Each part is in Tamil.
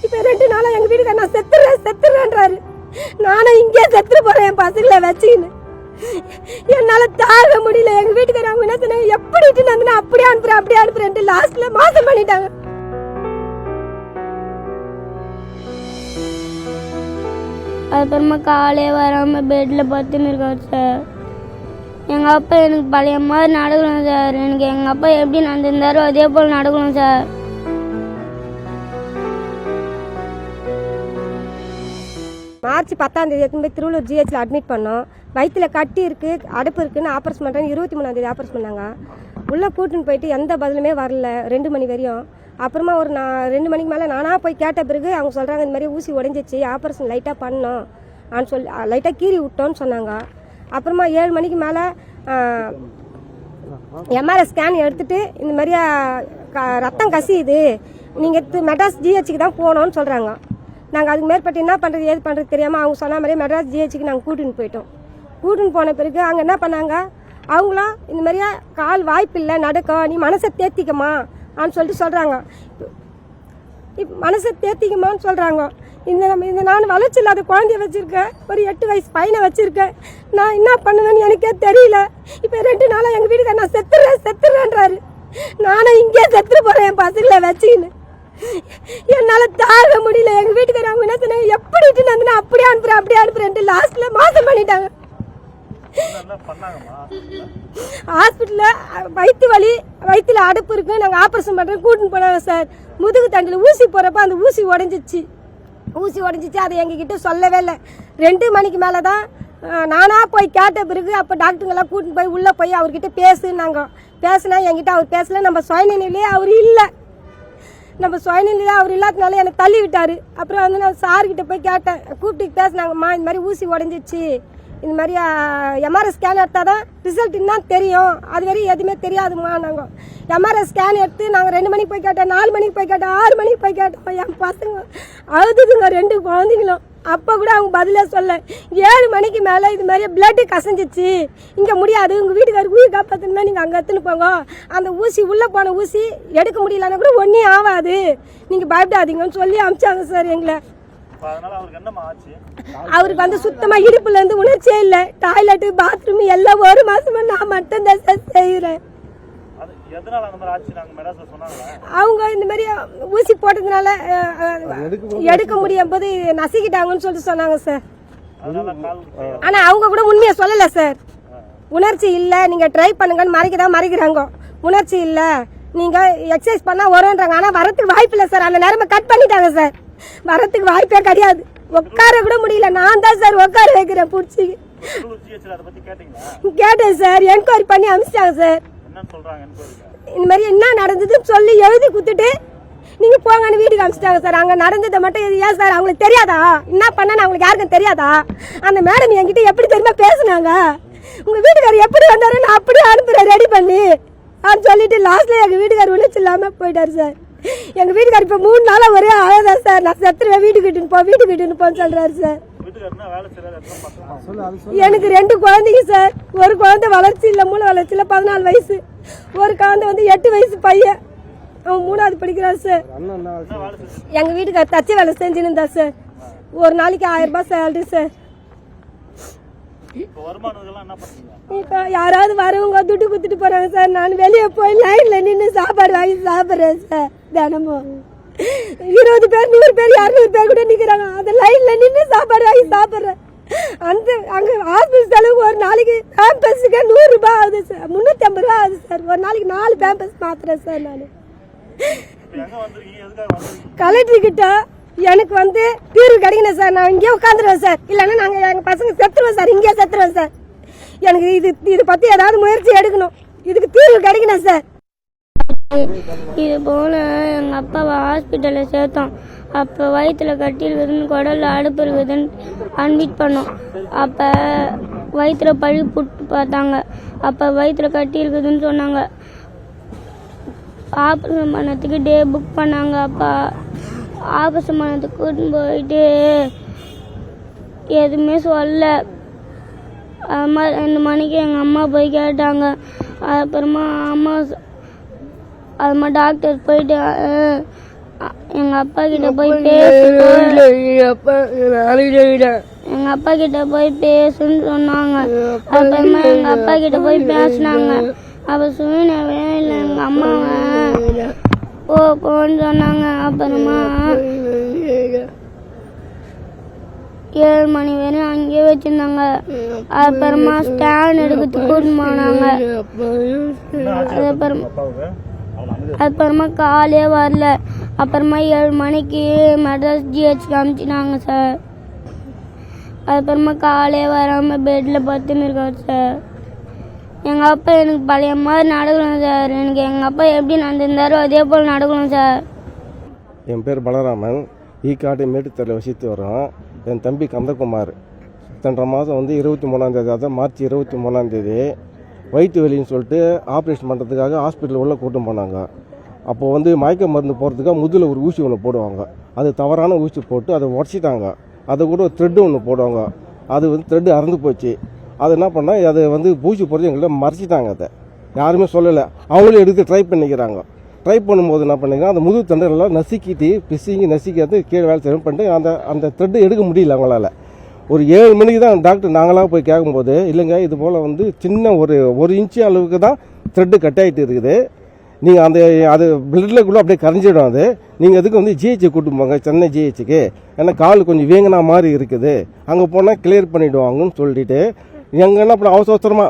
இப்போ 2 நாளா எங்கள் வீட்டுக்கு நான் செத்துறேன்றாரு. நானும் இங்கே செத்துரு போகிறேன் என் பசங்களை வச்சுக்கின்னு. என்னால் தாங்க முடியல. எங்கள் வீட்டுக்கு அவங்க என்ன சொன்னாங்க, எப்படி இட்டு நான் அப்படியே அனுப்புறேன்ட்டு லாஸ்ட்டில் மாசம் பண்ணிட்டாங்க. அப்புறமா காலையே வராமல் பெட்டில் படுத்துன்னு இருக்காரு சார். எங்கள் அப்பா எனக்கு பழைய மாதிரி நடக்கணும் சார். எனக்கு எங்கள் அப்பா எப்படி நடந்திருந்தாரோ அதே போல் நடக்கணும் சார். மார்ச் 10ஆம் தேதி எடுத்துன்னு போய் திருவள்ளூர் ஜிஹெச்சில் அட்மிட் பண்ணோம். வயிற்றில் கட்டி இருக்குது, அடைப்பு இருக்குதுன்னு ஆப்ரேஷன் பண்ணுறாங்க. 23ஆம் தேதி ஆப்ரேஷன் பண்ணாங்க. உள்ளே கூட்டின்னு போயிட்டு எந்த பதிலுமே வரல 2 மணி வரையும். அப்புறமா ஒரு 2 மணிக்கு மேலே நானாக போய் கேட்ட பிறகு அவங்க சொல்கிறாங்க, இந்த மாதிரி ஊசி உடஞ்சிச்சு, ஆப்ரேஷன் லைட்டாக பண்ணோம் அப்படின்னு சொல்லி லைட்டாக கீறி விட்டோன்னு சொன்னாங்க. அப்புறமா 7 மணிக்கு மேலே எம்ஆர்ஐ ஸ்கேன் எடுத்துகிட்டு இந்த மாதிரி ரத்தம் கசியுது, நீங்கள் மெட்ராஸ் ஜிஹெச்சுக்கு தான் போகணுன்னு சொல்கிறாங்க. நாங்கள் அதுக்கு மேற்பட்டு என்ன பண்ணுறது ஏது பண்ணுறது தெரியாமல் அவங்க சொன்ன மாதிரி மெட்ராஸ் ஜிஹெச்சுக்கு நாங்கள் கூட்டின்னு போயிட்டோம். கூட்டின்னு போன பிறகு அங்கே என்ன பண்ணாங்க, அவங்களும் இந்த மாதிரியா கால் வாய்ப்பு இல்லை நடக்கும், நீ மனசை தேத்திக்கமா அப்படின்னு சொல்லிட்டு சொல்கிறாங்க. மனசை தேத்திக்கமான்னு சொல்கிறாங்க. இந்த நான் வளர்ச்சி இல்லாத குழந்தைய வச்சுருக்கேன், ஒரு 8 வயசு பையனை வச்சுருக்கேன். நான் என்ன பண்ணுவேன்னு எனக்கே தெரியல. இப்போ 2 நாளாக எங்கள் வீட்டுக்கு நான் செத்துறேன்றாரு. நானும் இங்கே செத்துரு போகிறேன் என் பசங்களை வச்சுக்கின்னு. என்னால் தாங்க முடியல. எங்கள் வீட்டுக்கு அவங்க என்ன சொன்னாங்க, எப்படி இட்டு நான் அப்படியே அனுப்புறேன்ட்டு லாஸ்ட்டில் மாசம் பண்ணிட்டாங்க. ஹாஸ்பிட்டலில் வயிற்று வலி, வயிற்றுல அடைப்பு இருக்குது, நாங்கள் ஆப்ரேஷன் பண்ணுறோம் கூட்டின்னு போனாங்க சார். முதுகு தண்டில் ஊசி போகிறப்ப அந்த ஊசி உடஞ்சிச்சு. அதை எங்ககிட்ட சொல்லவே இல்லை. 2 மணிக்கு மேலே தான் நானாக போய் கேட்ட பிறகு அப்போ டாக்டருங்கெல்லாம் கூட்டின்னு போய் உள்ளே போய் அவர்கிட்ட பேசுனாங்க. பேசுனா என்கிட்ட அவர் பேசல. நம்ம சுயநிலையிலே அவர் இல்லை. நம்ம சுயநிலையில் அவர் இல்லாதனால எனக்கு தள்ளி விட்டார். அப்புறம் வந்து நான் சார்கிட்ட போய் கேட்டேன், கூப்பிட்டு பேசினாங்கம்மா, இந்த மாதிரி ஊசி உடஞ்சிச்சு, இந்த மாதிரி எம்ஆர்ஐ ஸ்கேன் எடுத்தால் தான் ரிசல்ட் என்ன தெரியும், அது வரையும் எதுவுமே தெரியாதுமா. நாங்கள் எம்ஆர்ஐ ஸ்கேன் எடுத்து நாங்கள் 2 மணிக்கு போய் கேட்டோம், 4 மணிக்கு போய் கேட்டோம், 6 மணிக்கு போய் கேட்டோம். என் பசங்க அழுதுதுங்க 2 குழந்தைங்களும். அப்போ கூட அவங்க பதிலே சொல்ல. 7 மணிக்கு மேலே இது மாதிரி பிளட்டு கசஞ்சிச்சு, இங்கே முடியாது, உங்கள் வீட்டுக்காரருக்கு உயிர் காப்பாற்றணுமே, நீங்கள் அங்கே எடுத்துன்னு போங்க, அந்த ஊசி உள்ளே போன ஊசி எடுக்க முடியலன்னா கூட ஒன்றும் ஆகாது, நீங்கள் பயப்படாதீங்கன்னு சொல்லி அனுப்பிச்சாங்க சார் எங்களை. அவருக்கு வந்து சுத்தமாக இடுப்புல இருந்து உணர்ச்சியே இல்லை. டாய்லெட்டு பாத்ரூம் எல்லாம் 1 மாசமா நான் மட்டும் தான் சார் செய்கிறேன். அவங்க இந்த மாதிரி ஊசி போட்டதுனால எடுக்க முடியும் போது நசிக்கிட்டாங்கன்னு சொல்லிட்டு சொன்னாங்க சார். ஆனா அவங்க கூட உண்மையை சொல்லல சார். உணர்ச்சி இல்லை, நீங்க ட்ரை பண்ணுங்கன்னு மறைக்கிறாங்க. உணர்ச்சி இல்லை, நீங்க எக்ஸசைஸ் பண்ணா வரும்ன்றாங்க. ஆனா வரத்துக்கு வாய்ப்பு இல்லை சார். அந்த நேரமா கட் பண்ணிட்டாங்க சார். வரத்துக்கு வாய்ப்பே கிடையாது. உட்கார கூட முடியல. நான் தான் சார் உட்கார வைக்கிறேன் பிடிச்சி. கேட்டேன் சார், என்கொயரி பண்ணி அனுப்பிச்சிட்டாங்க சார். இந்த மாதிரி என்ன நடந்ததுன்னு சொல்லி எழுதி குத்துட்டு நீங்க போங்கன்னு வீட்டுக்கு அனுப்பிச்சிட்டாங்க சார். அங்க நடந்ததை மட்டும் ஏன் சார் அவங்களுக்கு தெரியாதா, என்ன பண்ண அவங்களுக்கு யாருக்கும் தெரியாதா? அந்த மேடம் என்கிட்ட எப்படி தெரியுமா பேசுனாங்க, உங்க வீட்டுக்காரர் எப்படி வந்தாரு நான் அப்படியே அனுப்புறேன் ரெடி பண்ணி அப்படின்னு சொல்லிட்டு லாஸ்ட்ல எங்க வீட்டுக்காரர் உணர்ச்சி இல்லாம போயிட்டாரு சார். எங்க வீட்டுக்காரர் இப்ப 3 நாளா ஒரே அழகா சார், நான் செத்துருவேன், வீட்டுக்கு இட்டுன்னு போன்னு சொல்றாரு சார். எனக்கு 2 குழந்தைங்க சார். ஒரு குழந்தை வளர்ச்சி இல்லை, மூளை வளர்ச்சி இல்லை, 14 வயசு. ஒரு குழந்தை வந்து 8 வயசு பையன், அவன் 3ஆவது படிக்கிறான் சார். எங்க வீட்டுக்காரர் தச்சு வேலை செஞ்சுன்னு இருந்தா சார். ஒரு நாளைக்கு 1000 ரூபாய் சேலரி சார். இப்ப யாராவது வரவங்க துட்டு குத்துட்டு போறாங்க சார். நான் வெளியே போய் லைன்ல நின்று சாப்பாடு வாங்கி சாப்பிடுறேன் சார். தினமும் 20 பேர் 100 பேர் 200 பேர் கூட நிக்கிறாங்க. அந்த லைன்ல நின்று சாப்பாடு வாங்கி சாப்பிடுறேன். அந்த அங்க ஹாஸ்பிட்டல் செலவு ஒரு நாளைக்கு பேம்பர்ஸுக்கு 100 ரூபாய் ஆகுது சார், 350 ரூபாய் ஆகுது சார். ஒரு நாளைக்கு 4 பேம்பர்ஸ் மாத்துறேன் சார். நான் கலெக்டர் கிட்ட எனக்கு வந்து தீர்வு கிடைக்கணும் சார். நான் இங்கே உட்காந்துருவேன் சார், இல்லைன்னா நாங்கள் எங்கள் பசங்க செத்துருவேன் சார், இங்கே செத்துருவேன் சார். எனக்கு இது பற்றி ஏதாவது முயற்சி எடுக்கணும், இதுக்கு தீர்வு கிடைக்கணும் சார். இது போல் எங்கள் அப்பாவை ஹாஸ்பிட்டலில் சேர்த்தோம். அப்போ வயிற்றில் கட்டி இருக்குதுன்னு, குடலில் அடுப்பு இருக்குதுன்னு அட்மிட் பண்ணோம். அப்போ வயிற்றில் பழி புட்டு பார்த்தாங்க. அப்போ வயிற்றில் கட்டி இருக்குதுன்னு சொன்னாங்க. ஆப்ரேஷன் பண்ணதுக்கு டே புக் பண்ணாங்க. அப்போ ஆப்ரேஷன் பண்ணதுக்கு கூட்டின்னு போயிட்டு எதுவுமே சொல்ல. அம்மா 2 மணிக்கு எங்கள் அம்மா போய் கேட்டாங்க. அப்புறமா அம்மா டாக்டர் போயிட்டு எங்கள் அப்பா கிட்ட போய் எங்கள் அப்பா கிட்ட போய் பேசுன்னு சொன்னாங்க. அப்புறமா எங்கள் அப்பா கிட்ட போய் பேசினாங்க. அப்போ சுயநவே இல்லை எங்கள் அம்மாவை போன்னு சொன்னாங்க. அப்புறமா 7 மணி வரையும் அங்கேயே வச்சிருந்தாங்க. அப்புறமா ஸ்டாண்ட் எடுக்கிறதுக்கு கூட்டின்னு போனாங்க. அப்புறமா காலே வரல. அப்புறமா 7 மணிக்கு மெட்ராஸ் ஜிஹெச்க்கு அனுப்பிச்சினாங்க சார். அப்புறமா காலே வராமல் பெட்டில் படுத்துன்னு இருக்காரு சார். எங்கள் அப்பா எனக்கு பழைய மாதிரி நடக்கணும் சார். எனக்கு எங்கள் அப்பா எப்படி நடந்திருந்தாரோ அதே போல் நடக்கணும் சார். என் பேர் பலராமன். ஈக்காட்டு மேட்டுத்தரையில் வசித்து வரோம். என் தம்பி கந்தகுமார் சென்ற மாதம் வந்து 23ஆம் தேதி, அதான் மார்ச் 23ஆம் தேதி வயிற்று வலின்னு சொல்லிட்டு ஆப்ரேஷன் பண்ணுறதுக்காக ஹாஸ்பிட்டல் உள்ள கூட்டம் போனாங்க. அப்போது வந்து மயக்க மருந்து போகிறதுக்காக முதுகில் ஒரு ஊசி ஒன்று போடுவாங்க. அது தவறான ஊசி போட்டு அதை உடச்சிட்டாங்க. அதை கூட ஒரு த்ரெட்டு ஒன்று போடுவாங்க. அது வந்து த்ரெட்டு அறந்து போச்சு. அது என்ன பண்ணால் அதை வந்து பூசி போடுறது எங்கள்கிட்ட மறைச்சிட்டாங்க. அதை யாருமே சொல்லலை. அவங்களே எடுத்து ட்ரை பண்ணிக்கிறாங்க. ட்ரை பண்ணும்போது என்ன பண்ணிக்கிறாங்க, அந்த முதுகு தண்டை நல்லா நசுக்கிட்டு நசுக்கிட்டு கீழே வேலை செய்யணும் பண்ணிட்டு அந்த த்ரெட்டு எடுக்க முடியல அவங்களால. ஒரு 7 மணிக்கு தான் டாக்டர் நாங்களாக போய் கேட்கும்போது, இல்லைங்க இது போல் வந்து சின்ன ஒரு இன்ச்சு அளவுக்கு தான் த்ரெட்டு கட் ஆகிட்டு இருக்குது. நீங்கள் அது பிளட்லக்குள்ளே அப்படியே கரைஞ்சிடும். அது நீங்கள் அதுக்கு வந்து ஜிஹெச்சு கூட்டிட்டு போங்க, சென்னை ஜிஹெச்சுக்கு. ஏன்னா கால் கொஞ்சம் வீங்கினா மாதிரி இருக்குது, அங்கே போனால் கிளியர் பண்ணிவிடுவாங்கன்னு சொல்லிட்டு எங்கள் என்ன பண்ண அவசரமாக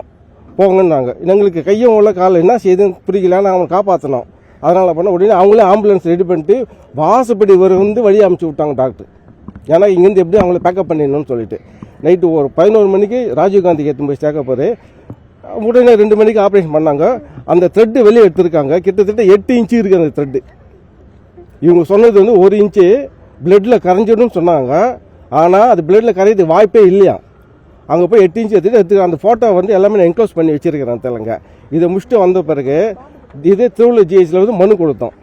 போங்கன்னாங்க. எங்களுக்கு கையும் உள்ள கால் என்ன செய்யுதுன்னு புரியலான்னு அவங்க காப்பாற்றணும். அதனால் பண்ண உடனே அவங்களே ஆம்புலன்ஸ் ரெடி பண்ணிட்டு வாசப்படி வந்து வழி அமுச்சு விட்டாங்க டாக்டர். ஏன்னா இங்கேருந்து எப்படி அவங்கள பேக்கப் பண்ணிடணும்னு சொல்லிட்டு நைட்டு ஒரு 11 மணிக்கு ராஜீவ்காந்திக்கு எடுத்து போய் சேர்க்கப்பாரு. உடனே 2 மணிக்கு ஆப்ரேஷன் பண்ணாங்க. அந்த த்ரெட்டு வெளியே எடுத்திருக்காங்க. கிட்டத்தட்ட 8 இன்ச்சு இருக்குது அந்த த்ரெட்டு. இவங்க சொன்னது வந்து 1 இன்ச்சு பிளட்டில் கரைஞ்சிடும்னு சொன்னாங்க. ஆனால் அது பிளட்டில் கரையிறது வாய்ப்பே இல்லையா. அங்கே போய் 8 இன்ச்சு எடுத்து அந்த ஃபோட்டோ வந்து எல்லாமே நான் என்க்ளோஸ் பண்ணி வச்சிருக்கிறேன் தெலுங்க. இதை முடிச்சுட்டு வந்த பிறகு இதே திருவள்ளூர் ஜிஹெச்சில் வந்து மனு கொடுத்தோம்.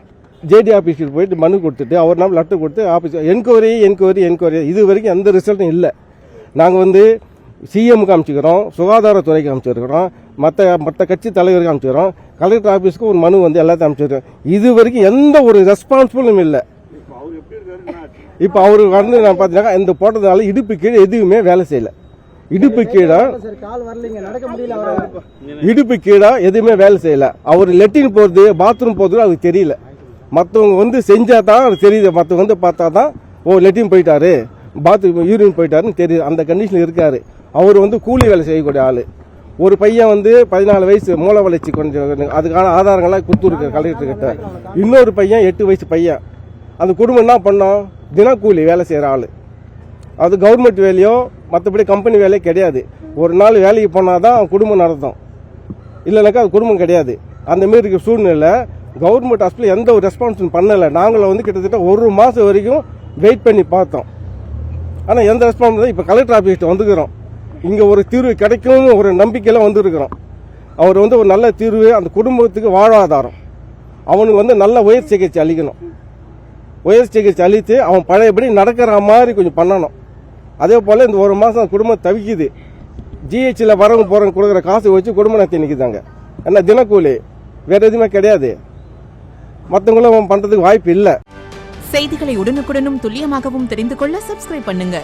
ஜேடி ஆஃபீஸுக்கு போயிட்டு மனு கொடுத்துட்டு அவர் நம்ம லெட்டர் கொடுத்து ஆஃபீஸ் என்கொயரி இது வரைக்கும் எந்த ரிசல்ட்டும் இல்லை. நாங்கள் வந்து சிஎம்க்கு அனுப்பிச்சிக்கிறோம், சுகாதாரத்துறைக்கு அனுப்பிச்சிருக்கிறோம், மற்ற கட்சி தலைவருக்கு அனுப்பிச்சிக்கிறோம், கலெக்டர் ஆஃபீஸ்க்கு ஒரு மனு வந்து எல்லாத்தையும் அனுப்பிச்சிருக்கோம். இது வரைக்கும் எந்த ஒரு ரெஸ்பான்சிபிளும் இல்லை. இப்போ அவருக்கு வந்து நான் பார்த்தீங்கன்னா இந்த போட்டதுனால இடுப்பு கீழே எதுவுமே வேலை செய்யலை. இடுப்பு கீழே எதுவுமே வேலை செய்யல. அவர் லெட்டின் போகிறது பாத்ரூம் போகிறது அதுக்கு தெரியல. மற்றவங்க வந்து செஞ்சா தான் அது தெரியுது. மற்றவங்க வந்து பார்த்தா தான் லெட்டின் போயிட்டாரு, பாத்ரூம் யூரின் போயிட்டாருன்னு தெரியுது. அந்த கண்டிஷனில் இருக்காரு. அவர் வந்து கூலி வேலை செய்யக்கூடிய ஆள். ஒரு பையன் வந்து 14 வயசு மூளை வளர்ச்சி கொஞ்சம் அதுக்கான ஆதாரங்கள்லாம் கொடுத்துருக்கு கலெக்டர்கிட்ட. இன்னொரு பையன் 8 வயசு பையன். அந்த குடும்பம் என்ன பண்ணோம், தினக்கூலி வேலை செய்கிற ஆள். அது கவர்மெண்ட் வேலையோ மற்றபடி கம்பெனி வேலையோ கிடையாது. ஒரு நாள் வேலைக்கு போனால் தான் குடும்பம் நடத்தும், இல்லைனாக்கா அது குடும்பம் கிடையாது. அந்த மாரி இருக்கிற சூழ்நிலை கவர்மெண்ட் ஹாஸ்பிட்டல் எந்த ஒரு ரெஸ்பான்ஸும் பண்ணலை. நாங்களும் வந்து கிட்டத்தட்ட 1 மாதம் வரைக்கும் வெயிட் பண்ணி பார்த்தோம். ஆனால் எந்த ரெஸ்பான்ஸ் தான். இப்போ கலெக்டர் ஆஃபீஸ்ட்டு வந்துக்கிறோம். இங்கே ஒரு தீர்வு கிடைக்கும்னு ஒரு நம்பிக்கையில் வந்துருக்கிறோம். அவர் வந்து ஒரு நல்ல தீர்வு, அந்த குடும்பத்துக்கு வாழ்வாதாரம், அவனுக்கு வந்து நல்ல உயர் சிகிச்சை அளிக்கணும். உயர் சிகிச்சை அளித்து அவன் பழையபடி நடக்கிற மாதிரி கொஞ்சம் பண்ணணும். அதே போல் இந்த 1 மாதம் குடும்பம் தவிக்குது. ஜிஹெச்சில் வரவங்க போகிறவங்க கொடுக்குற காசு வச்சு குடும்பம் நடத்தி நிற்கிதாங்க. ஏன்னா தினக்கூலி வேறு எதுவுமே கிடையாது. மற்றவங்களும் பண்ணுறதுக்கு வாய்ப்பு இல்லை. செய்திகளை உடனுக்குடனும் துல்லியமாகவும் தெரிந்து கொள்ள சப்ஸ்கிரைப் பண்ணுங்க.